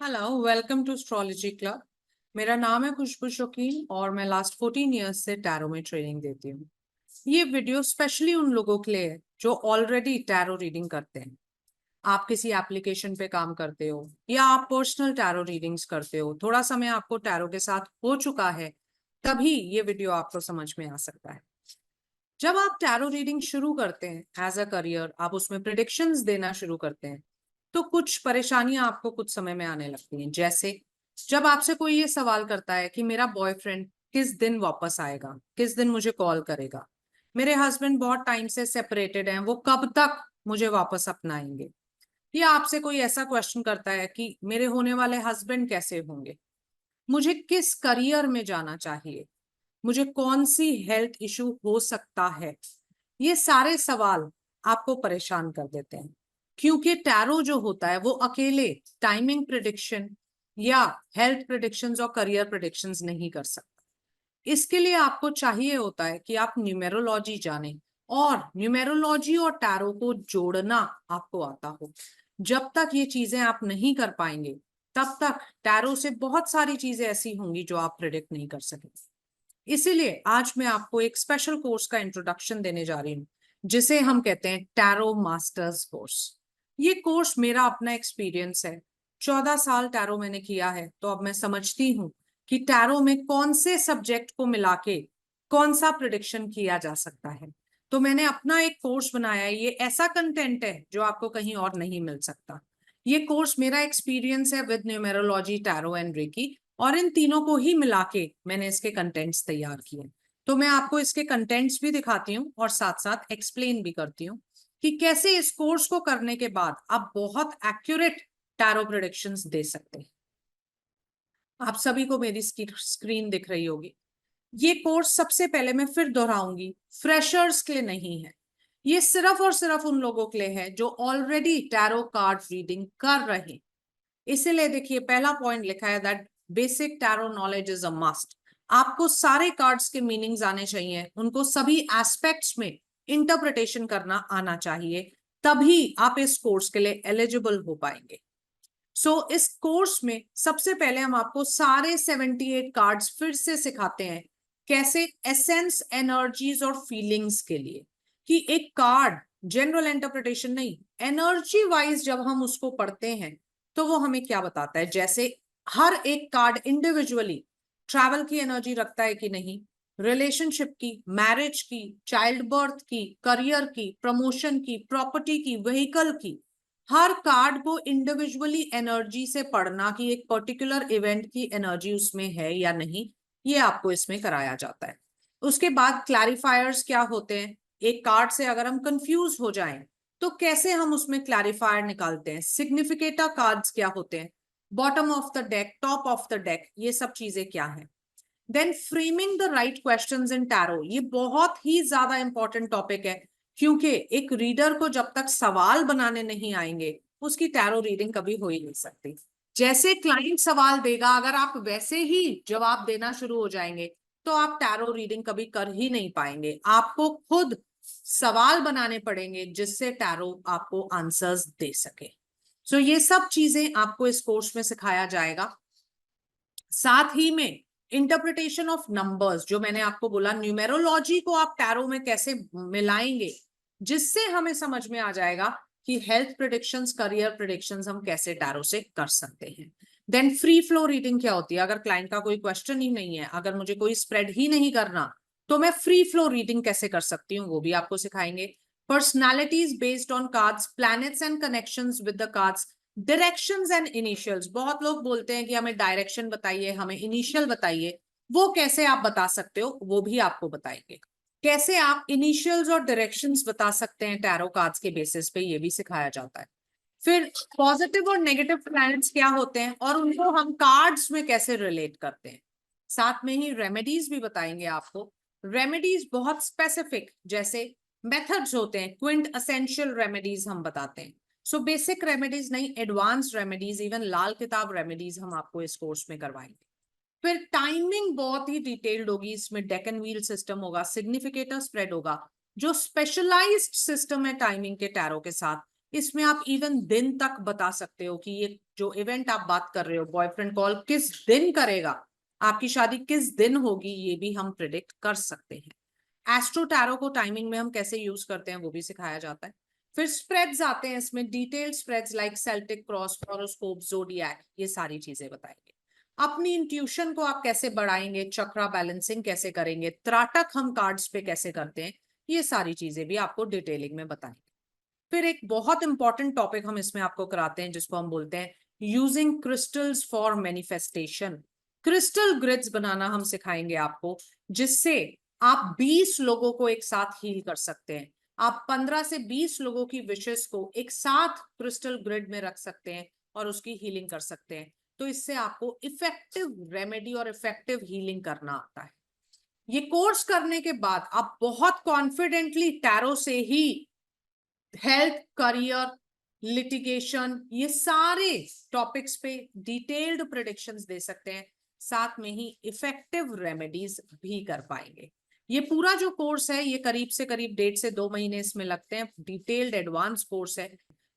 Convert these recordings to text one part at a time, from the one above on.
Hello, welcome to astrology club. मेरा नाम है खुशबू शौकीन और मैं लास्ट 14 ईयर्स से टैरो में ट्रेनिंग देती हूँ। ये वीडियो स्पेशली उन लोगों के लिए है जो ऑलरेडी टैरो रीडिंग करते हैं। आप किसी एप्लीकेशन पे काम करते हो या आप पर्सनल टैरो रीडिंग्स करते हो, थोड़ा समय आपको टैरो के साथ हो चुका है, तभी ये वीडियो आपको समझ में आ सकता है। जब आप टैरो रीडिंग शुरू करते हैं एज अ करियर, आप उसमें प्रिडिक्शंस देना शुरू करते हैं, तो कुछ परेशानियां आपको कुछ समय में आने लगती हैं। जैसे जब आपसे कोई ये सवाल करता है कि मेरा बॉयफ्रेंड किस दिन वापस आएगा, किस दिन मुझे कॉल करेगा, मेरे हस्बैंड बहुत टाइम से सेपरेटेड हैं, वो कब तक मुझे वापस अपनाएंगे, या आपसे कोई ऐसा क्वेश्चन करता है कि मेरे होने वाले हस्बैंड कैसे होंगे, मुझे किस करियर में जाना चाहिए, मुझे कौन सी हेल्थ इशू हो सकता है। ये सारे सवाल आपको परेशान कर देते हैं, क्योंकि टैरो जो होता है वो अकेले टाइमिंग प्रिडिक्शन या हेल्थ प्रिडिक्शंस और करियर प्रिडिक्शंस नहीं कर सकता। इसके लिए आपको चाहिए होता है कि आप न्यूमेरोलॉजी जानें, और न्यूमेरोलॉजी और टैरो को जोड़ना आपको आता हो। जब तक ये चीजें आप नहीं कर पाएंगे, तब तक टैरो से बहुत सारी चीजें ऐसी होंगी जो आप प्रिडिक्ट नहीं कर सकेंगे। इसीलिए आज मैं आपको एक स्पेशल कोर्स का इंट्रोडक्शन देने जा रही हूँ, जिसे हम कहते हैं टैरो मास्टर्स कोर्स। ये कोर्स मेरा अपना एक्सपीरियंस है। 14 साल टैरो मैंने किया है, तो अब मैं समझती हूँ कि टैरो में कौन से सब्जेक्ट को मिला के कौन सा प्रिडिक्शन किया जा सकता है। तो मैंने अपना एक कोर्स बनाया है। ये ऐसा कंटेंट है जो आपको कहीं और नहीं मिल सकता। ये कोर्स मेरा एक्सपीरियंस है with numerology, tarot and reiki, और इन तीनों को ही मिला के मैंने इसके कंटेंट्स तैयार किए। तो मैं आपको इसके कंटेंट्स भी दिखाती हूँ और साथ साथ एक्सप्लेन भी करती हूँ कि कैसे इस कोर्स को करने के बाद आप बहुत एक्यूरेट टैरो प्रेडिक्शंस दे सकते हैं। आप सभी को मेरी स्क्रीन दिख रही होगी। ये कोर्स, सबसे पहले मैं फिर दोहराऊंगी, फ्रेशर्स के लिए नहीं है। ये सिर्फ और सिर्फ उन लोगों के लिए है जो ऑलरेडी टैरो कार्ड रीडिंग कर रहे हैं। इसीलिए देखिए, पहला पॉइंट लिखा है that basic tarot knowledge is a must. आपको सारे कार्ड्स के मीनिंग्स आने चाहिए, उनको सभी एस्पेक्ट्स में इंटरप्रिटेशन करना आना चाहिए, तभी आप इस कोर्स के लिए एलिजिबल हो पाएंगे। इस कोर्स में सबसे पहले हम आपको सारे 78 कार्ड्स फिर से सिखाते हैं, कैसे एसेंस, एनर्जीज और फीलिंग्स के लिए, कि एक कार्ड जनरल इंटरप्रिटेशन नहीं, एनर्जी वाइज जब हम उसको पढ़ते हैं तो वो हमें क्या बताता है। जैसे हर एक कार्ड इंडिविजुअली ट्रैवल की एनर्जी रखता है कि नहीं, रिलेशनशिप की, मैरिज की, चाइल्ड बर्थ की, करियर की, प्रमोशन की, प्रॉपर्टी की, व्हीकल की, हर कार्ड को इंडिविजुअली एनर्जी से पढ़ना कि एक पर्टिकुलर इवेंट की एनर्जी उसमें है या नहीं, ये आपको इसमें कराया जाता है। उसके बाद क्लैरिफायर्स क्या होते हैं, एक कार्ड से अगर हम कंफ्यूज हो जाएं तो कैसे हम उसमें क्लैरिफायर निकालते हैं, सिग्निफिकेटर कार्ड्स क्या होते हैं, bottom of the deck, top of the deck, ये सब चीजें क्या है। Then framing the right questions in tarot, ये बहुत ही ज्यादा इंपॉर्टेंट टॉपिक है, क्योंकि एक रीडर को जब तक सवाल बनाने नहीं आएंगे, उसकी टैरो रीडिंग कभी हो ही नहीं सकती। जैसे क्लाइंट सवाल देगा, अगर आप वैसे ही जवाब देना शुरू हो जाएंगे, तो आप टैरो रीडिंग कभी कर ही नहीं पाएंगे। आपको खुद सवाल बनाने पड़ेंगे जिससे टैरो आपको आंसर्स दे सके। ये सब चीजें आपको इस कोर्स में सिखाया जाएगा। साथ ही में इंटरप्रिटेशन ऑफ नंबर्स, जो मैंने आपको बोला, न्यूमेरोलॉजी को आप टैरो में कैसे मिलाएंगे, जिससे हमें समझ में आ जाएगा कि हेल्थ प्रिडिक्शंस, करियर प्रिडिक्शंस हम कैसे टैरो से कर सकते हैं। देन फ्री फ्लो रीडिंग क्या होती है, अगर क्लाइंट का कोई क्वेश्चन ही नहीं है, अगर मुझे कोई स्प्रेड ही नहीं करना, तो मैं फ्री फ्लो रीडिंग कैसे कर सकती हूँ, वो भी आपको सिखाएंगे। Personalities based on cards, planets and connections with the cards, directions and initials. बहुत लोग बोलते हैं कि हमें डायरेक्शन बताइए, हमें इनिशियल बताइए, वो कैसे आप बता सकते हो, वो भी आपको बताएंगे। कैसे आप इनिशियल्स और डायरेक्शंस बता सकते हैं टैरो कार्ड्स के बेसिस पे, ये भी सिखाया जाता है। फिर पॉजिटिव और नेगेटिव प्लैनेट्स क्या होते हैं और उनको हम कार्ड्स में कैसे रिलेट करते हैं। साथ में ही रेमेडीज भी बताएंगे आपको। रेमेडीज बहुत स्पेसिफिक, जैसे मेथड्स होते हैं, क्विंट असेंशियल रेमेडीज हम बताते हैं। बेसिक रेमेडीज नहीं, एडवांस रेमेडीज, इवन लाल किताब रेमेडीज हम आपको इस कोर्स में करवाएंगे। फिर टाइमिंग बहुत ही डिटेल्ड होगी, इसमें डेक एंड व्हील सिस्टम होगा, सिग्निफिकेटर स्प्रेड होगा, जो स्पेशलाइज्ड सिस्टम है टाइमिंग के टैरो के साथ, इसमें आप इवन दिन तक बता सकते हो कि ये जो इवेंट आप बात कर रहे हो, बॉयफ्रेंड कॉल किस दिन करेगा, आपकी शादी किस दिन होगी, ये भी हम प्रिडिक्ट कर सकते हैं। एस्ट्रो टैरो को टाइमिंग में हम कैसे यूज करते हैं वो भी सिखाया जाता है। फिर स्प्रेड्स आते हैं इसमें, detailed spreads like Celtic cross, horoscope, zodiac, ये सारी चीजें बताएंगे। अपनी इंट्यूशन को आप कैसे बढ़ाएंगे, चक्रा बैलेंसिंग कैसे करेंगे, त्राटक हम कार्ड्स पे कैसे करते हैं, ये सारी चीजें भी आपको डिटेलिंग में बताएंगे। फिर एक बहुत इंपॉर्टेंट टॉपिक हम इसमें आपको कराते हैं जिसको हम बोलते हैं using crystals for manifestation. Crystal grids बनाना हम सिखाएंगे आपको, जिससे आप 20 लोगों को एक साथ हील कर सकते हैं। आप 15 से 20 लोगों की विशेस को एक साथ क्रिस्टल ग्रिड में रख सकते हैं और उसकी हीलिंग कर सकते हैं। तो इससे आपको इफेक्टिव रेमेडी और इफेक्टिव हीलिंग करना आता है। ये कोर्स करने के बाद आप बहुत कॉन्फिडेंटली टैरो से ही हेल्थ, करियर, लिटिगेशन, ये सारे टॉपिक्स पे डिटेल्ड प्रेडिक्शंस दे सकते हैं, साथ में ही इफेक्टिव रेमेडीज भी कर पाएंगे। ये पूरा जो कोर्स है ये करीब से करीब 1.5 से 2 महीने इसमें लगते हैं, डिटेल्ड एडवांस कोर्स है।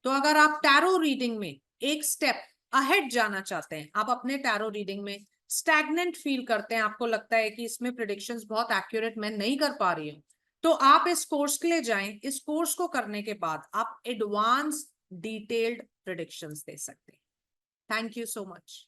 तो अगर आप टैरो रीडिंग में एक स्टेप अहेड जाना चाहते हैं, आप अपने टैरो रीडिंग में स्टैग्नेंट फील करते हैं, आपको लगता है कि इसमें प्रेडिक्शंस बहुत एक्यूरेट मैं नहीं कर पा रही हूँ, तो आप इस कोर्स के लिए जाएं। इस कोर्स को करने के बाद आप एडवांस डिटेल्ड प्रेडिक्शंस दे सकते हैं। Thank you so much.